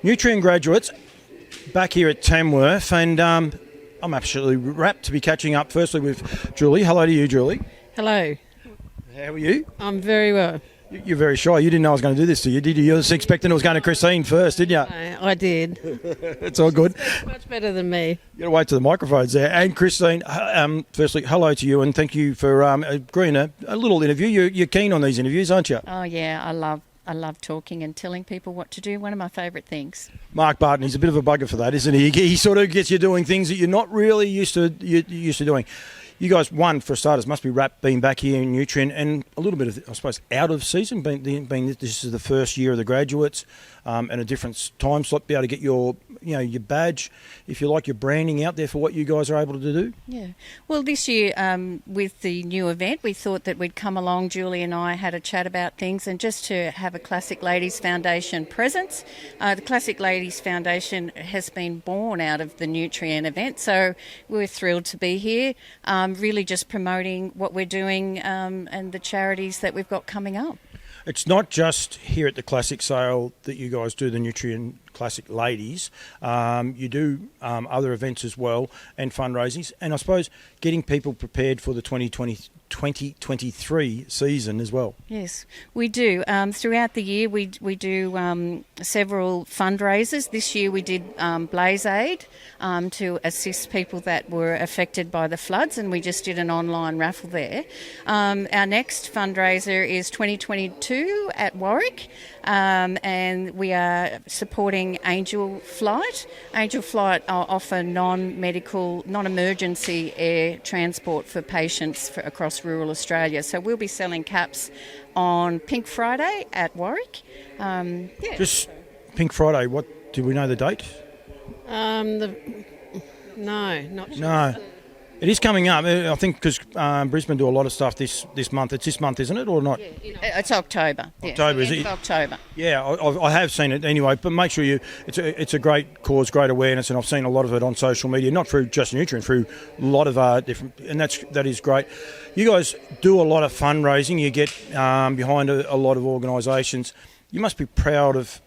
Nutrien graduates back here at Tamworth, and I'm absolutely rapt to be catching up firstly with Julie. Hello to you, Julie. Hello. How are you? I'm very well. You're very shy. You didn't know I was going to do this to you, did you? You were expecting it was going to Christine first, didn't you? I did. It's all good. Much better than me. You got to wait till the microphone's there. And Christine, firstly, hello to you, and thank you for agreeing a little interview. You're keen on these interviews, aren't you? Oh yeah, I love talking and telling people what to do. One of my favourite things. Mark Barton, he's a bit of a bugger for that, isn't he? He sort of gets you doing things that you're not really used to doing. You guys, one, for starters, must be wrapped being back here in Nutrien and a little bit of, I suppose, out of season, being this is the first year of the graduates and a different time slot, be able to get your badge, if you like, your branding out there for what you guys are able to do. Yeah. Well, this year, with the new event, we thought that we'd come along, Julie and I had a chat about things, and just to have a Classic Ladies Foundation presence. The Classic Ladies Foundation has been born out of the Nutrien event, so we're thrilled to be here. Really just promoting what we're doing and the charities that we've got coming up. It's not just here at the Classic Sale that you guys do the Nutrien Classic Ladies. You do other events as well and fundraisings, and I suppose getting people prepared for the 2023 season as well. Yes, we do. Throughout the year, we do several fundraisers. This year we did Blaze Aid to assist people that were affected by the floods, and we just did an online raffle there. Our next fundraiser is 2022 at Warwick, and we are supporting Angel Flight. Angel Flight offer non-medical, non-emergency air transport for patients across rural Australia. So we'll be selling caps on Pink Friday at Warwick. Just Pink Friday, what do we know the date? No, not sure. No. It is coming up, I think, because Brisbane do a lot of stuff this month. It's this month, isn't it, or not? Yeah, it's October. October, yes, is it? October. Yeah, I have seen it anyway, but make sure it's a great cause, great awareness, and I've seen a lot of it on social media, not through just Nutrien, through a lot of different, and that is great. You guys do a lot of fundraising, you get behind a lot of organisations. You must be proud of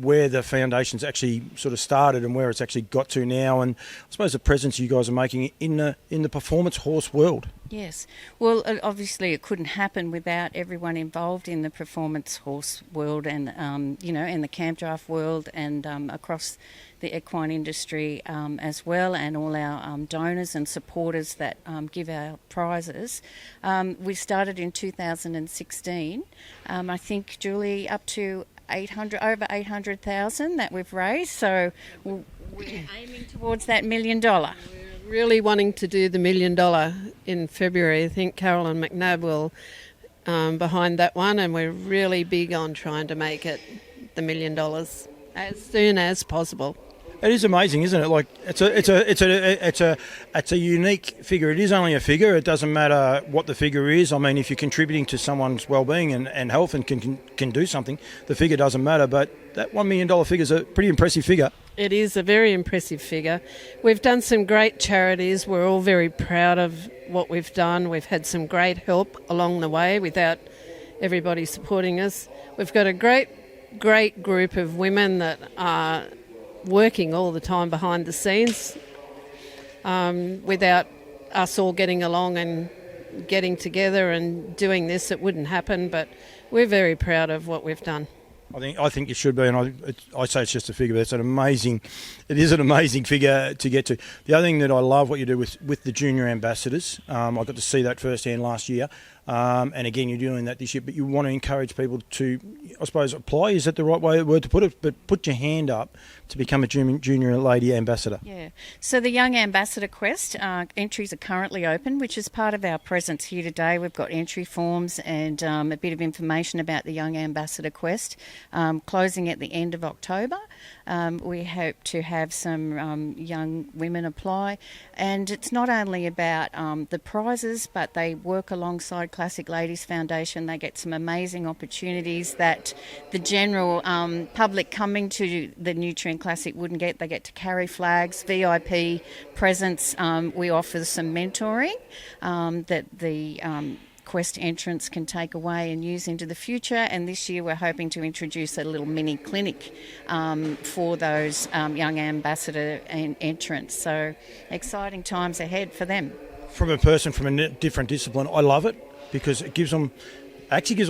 where the foundation's actually sort of started and where it's actually got to now, and I suppose the presence you guys are making in the performance horse world. Yes. Well, obviously it couldn't happen without everyone involved in the performance horse world and, in the Campdraft world and across the equine industry as well, and all our donors and supporters that give our prizes. We started in 2016. I think, Julie, up to over 800,000 that we've raised, so we're aiming towards that $1 million. We're really wanting to do the $1 million in February. I think Carolyn McNabb will behind that one, and we're really big on trying to make it the $1 million as soon as possible. It is amazing, isn't it? Like it's a unique figure. It is only a figure. It doesn't matter what the figure is. I mean, if you're contributing to someone's well-being and health and can do something, the figure doesn't matter. But that $1 million figure is a pretty impressive figure. It is a very impressive figure. We've done some great charities. We're all very proud of what we've done. We've had some great help along the way without everybody supporting us. We've got a great group of women that are working all the time behind the scenes. Without us all getting along and getting together and doing this, it wouldn't happen, but we're very proud of what we've done. I think it should be, and I say it's just a figure, but it is an amazing figure to get to. The other thing that I love what you do with the junior ambassadors, I got to see that firsthand last year, and again you're doing that this year, but you want to encourage people to, I suppose, apply, is that the right word to put it, but put your hand up to become a junior lady ambassador. Yeah, so the Young Ambassador Quest, entries are currently open, which is part of our presence here today. We've got entry forms and a bit of information about the Young Ambassador Quest, closing at the end of October. We hope to have some young women apply, and it's not only about the prizes, but they work alongside Classic Ladies Foundation. They get some amazing opportunities that the general public coming to the Nutrien Classic wouldn't get. They get to carry flags, VIP presence. We offer some mentoring that the quest entrants can take away and use into the future. And this year we're hoping to introduce a little mini clinic for those young ambassador entrants. So exciting times ahead for them. From a person from a different discipline, I love it because it gives them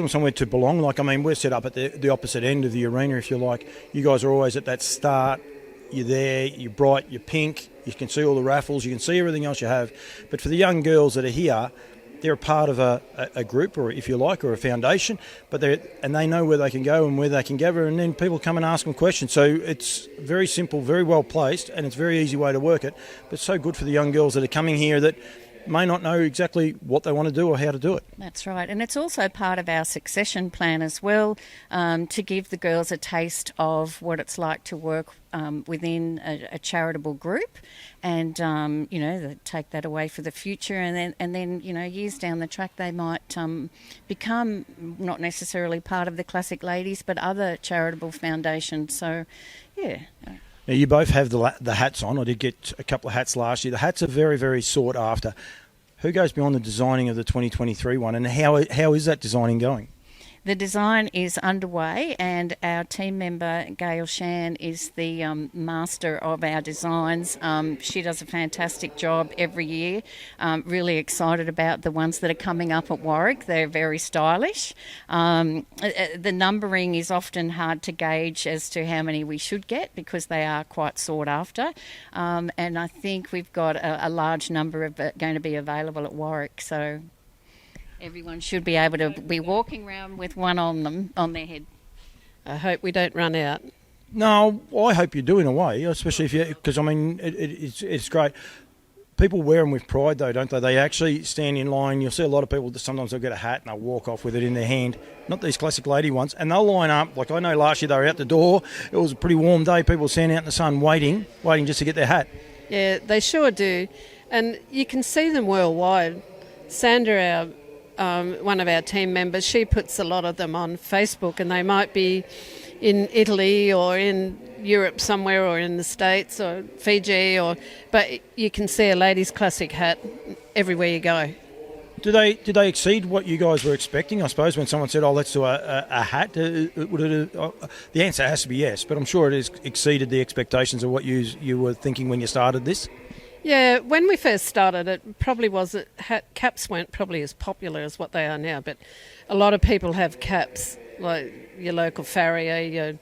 somewhere to belong. Like, I mean, we're set up at the opposite end of the arena, if you like. You guys are always at that start. You're there, you're bright, you're pink, you can see all the raffles, you can see everything else you have. But for the young girls that are here, they're a part of a group, or if you like, or a foundation, and they know where they can go and where they can gather, and then people come and ask them questions. So it's very simple, very well placed, and it's a very easy way to work it. But it's so good for the young girls that are coming here that may not know exactly what they want to do or how to do it. That's right. And it's also part of our succession plan as well, to give the girls a taste of what it's like to work within a charitable group, and take that away for the future, and then years down the track they might become not necessarily part of the Classic Ladies but other charitable foundations. So yeah. Now, you both have the hats on. I did get a couple of hats last year. The hats are very, very sought after. Who goes beyond the designing of the 2023 one, and how is that designing going? The design is underway, and our team member Gail Shan is the master of our designs. She does a fantastic job every year. Really excited about the ones that are coming up at Warwick. They're very stylish. The numbering is often hard to gauge as to how many we should get because they are quite sought after. And I think we've got a large number of going to be available at Warwick. So everyone should be able to be walking around with one on their head. I hope we don't run out. No, I hope you do in a way, especially because I mean it's great. People wear them with pride though, don't they? They actually stand in line. You'll see a lot of people that sometimes they'll get a hat and they'll walk off with it in their hand. Not these Classic Lady ones, and they'll line up. Like I know last year they were out the door. It was a pretty warm day. People were standing out in the sun waiting just to get their hat. Yeah, they sure do, and you can see them worldwide. Sandra, one of our team members, she puts a lot of them on Facebook, and they might be in Italy or in Europe somewhere or in the States or Fiji, but you can see a ladies' classic hat everywhere you go. Do they exceed what you guys were expecting? I suppose when someone said, "Oh, let's do a hat," the answer has to be yes. But I'm sure it has exceeded the expectations of what you were thinking when you started this. Yeah, when we first started, it probably wasn't. Caps weren't probably as popular as what they are now, but a lot of people have caps, like your local farrier.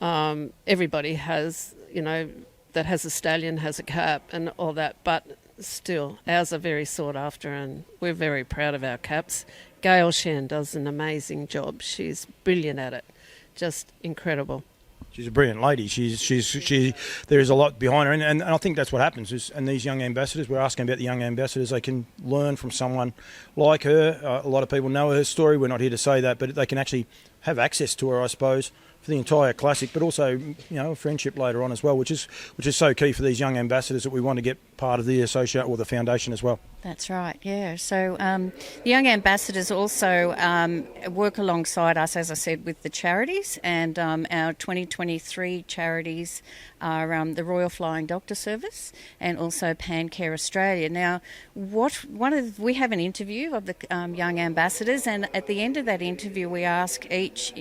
Everybody has, that has a stallion has a cap and all that. But still, ours are very sought after, and we're very proud of our caps. Gail Shan does an amazing job. She's brilliant at it, just incredible. She's a brilliant lady. There is a lot behind her, and I think that's what happens. And these young ambassadors, we're asking about the young ambassadors. They can learn from someone like her. A lot of people know her story. We're not here to say that, but they can actually have access to her, I suppose, for the entire classic, but also a friendship later on as well, which is so key for these young ambassadors that we want to get part of the associate or the foundation as well. That's right, yeah. So the young ambassadors also work alongside us, as I said, with the charities, and our 2023 charities are the Royal Flying Doctor Service and also PanCare Australia. Now, we have an interview of the young ambassadors, and at the end of that interview we ask each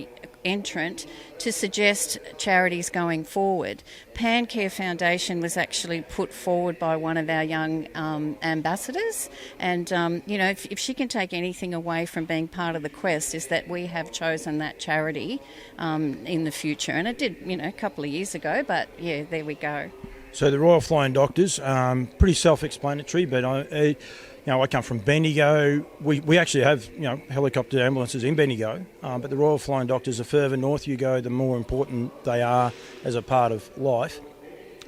entrant to suggest charities going forward. PanCare Foundation was actually put forward by one of our young ambassadors, and if she can take anything away from being part of the quest, is that we have chosen that charity in the future, and it did a couple of years ago, but yeah, there we go. So the Royal Flying Doctors, pretty self-explanatory, but I come from Bendigo. We actually have helicopter ambulances in Bendigo, but the Royal Flying Doctors, the further north you go, the more important they are as a part of life.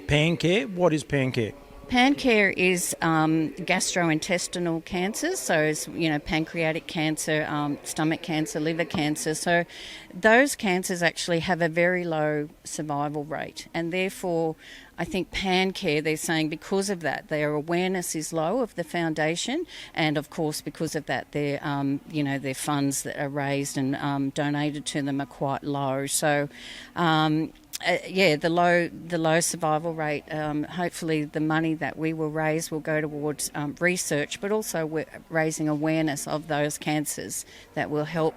PanCare, what is PanCare? PanCare is gastrointestinal cancers, so it's, pancreatic cancer, stomach cancer, liver cancer. So those cancers actually have a very low survival rate, and therefore I think PanCare, they're saying because of that, their awareness is low of the foundation, and of course because of that, their their funds that are raised and donated to them are quite low. So the low survival rate. Hopefully, the money that we will raise will go towards research, but also we're raising awareness of those cancers that will help,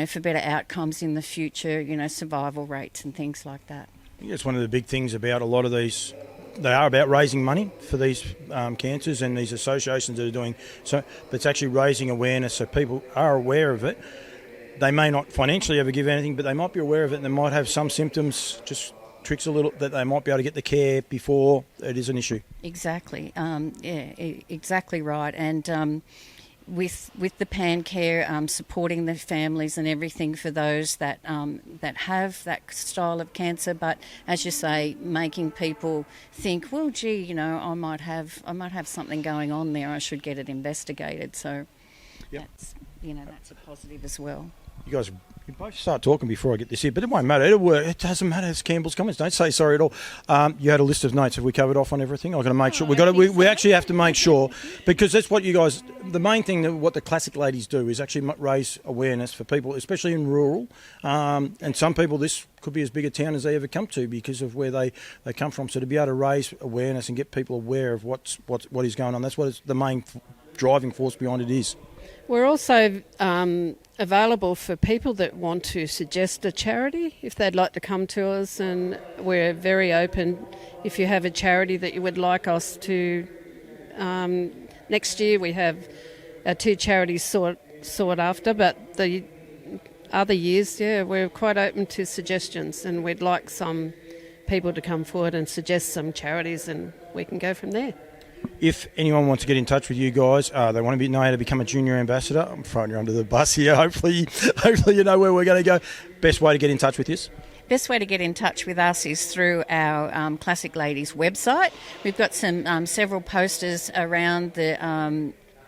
for better outcomes in the future. Survival rates and things like that. I think it's one of the big things about a lot of these. They are about raising money for these cancers and these associations that are doing so. But it's actually raising awareness so people are aware of it. They may not financially ever give anything, but they might be aware of it and they might have some symptoms, just tricks a little, that they might be able to get the care before it is an issue. Exactly. Exactly right. And with the Pan Care supporting the families and everything for those that have that style of cancer, but as you say, making people think, well, gee, I might have something going on there. I should get it investigated. So that's a positive as well. You both start talking before I get this here, but it won't matter. It'll work. It doesn't matter. It's Campbell's Comments. Don't say sorry at all. You had a list of notes. Have we covered off on everything? I've got to make sure. We actually have to make sure, because that's what you guys. The main thing that what the classic ladies do is actually raise awareness for people, especially in rural. And some people, this could be as big a town as they ever come to because of where they come from. So to be able to raise awareness and get people aware of what is going on, that's what the main driving force behind it is. We're also available for people that want to suggest a charity if they'd like to come to us, and we're very open. If you have a charity that you would like us to, next year we have our 2 charities sought after, but the other years, we're quite open to suggestions, and we'd like some people to come forward and suggest some charities, and we can go from there. If anyone wants to get in touch with you guys, they want to know how to become a junior ambassador. I'm throwing you under the bus here. Hopefully you know where we're going to go. Best way to get in touch with us? Best way to get in touch with us is through our Classic Ladies website. We've got some several posters around the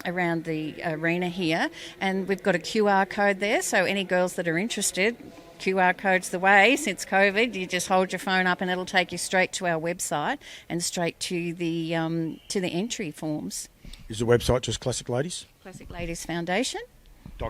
arena here, and we've got a QR code there, so any girls that are interested, QR code's the way. Since COVID, you just hold your phone up and it'll take you straight to our website and straight to the entry forms. Is the website just Classic Ladies? Classic Ladies Foundation.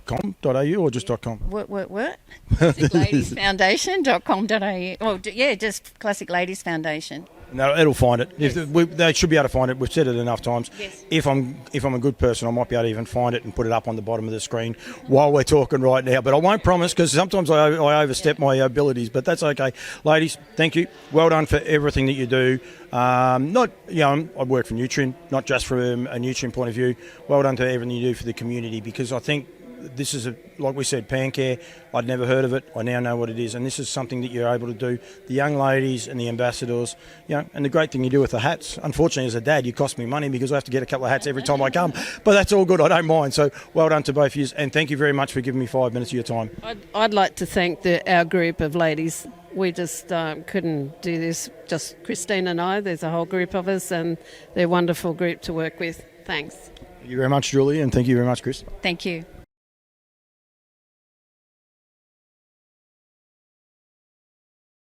.com.au or just .com? What? ClassicLadiesFoundation.com.au. Oh, just Classic Ladies Foundation. No, it'll find it. Yes. They should be able to find it. We've said it enough times. Yes. If I'm a good person, I might be able to even find it and put it up on the bottom of the screen while we're talking right now. But I won't promise, because sometimes I overstep my abilities. But that's okay, ladies. Thank you. Well done for everything that you do. I work for Nutrien, not just from a Nutrien point of view. Well done to everything you do for the community, because I think this is, like we said, Pan Care. I'd never heard of it. I now know what it is, and this is something that you're able to do. The young ladies and the ambassadors, and the great thing you do with the hats. Unfortunately, as a dad, you cost me money because I have to get a couple of hats every time I come, but that's all good. I don't mind. So well done to both of you, and thank you very much for giving me 5 minutes of your time. I'd like to thank our group of ladies. We just couldn't do this, just Christine and I. There's a whole group of us, and they're a wonderful group to work with. Thanks. Thank you very much, Julie, and thank you very much, Chris. Thank you.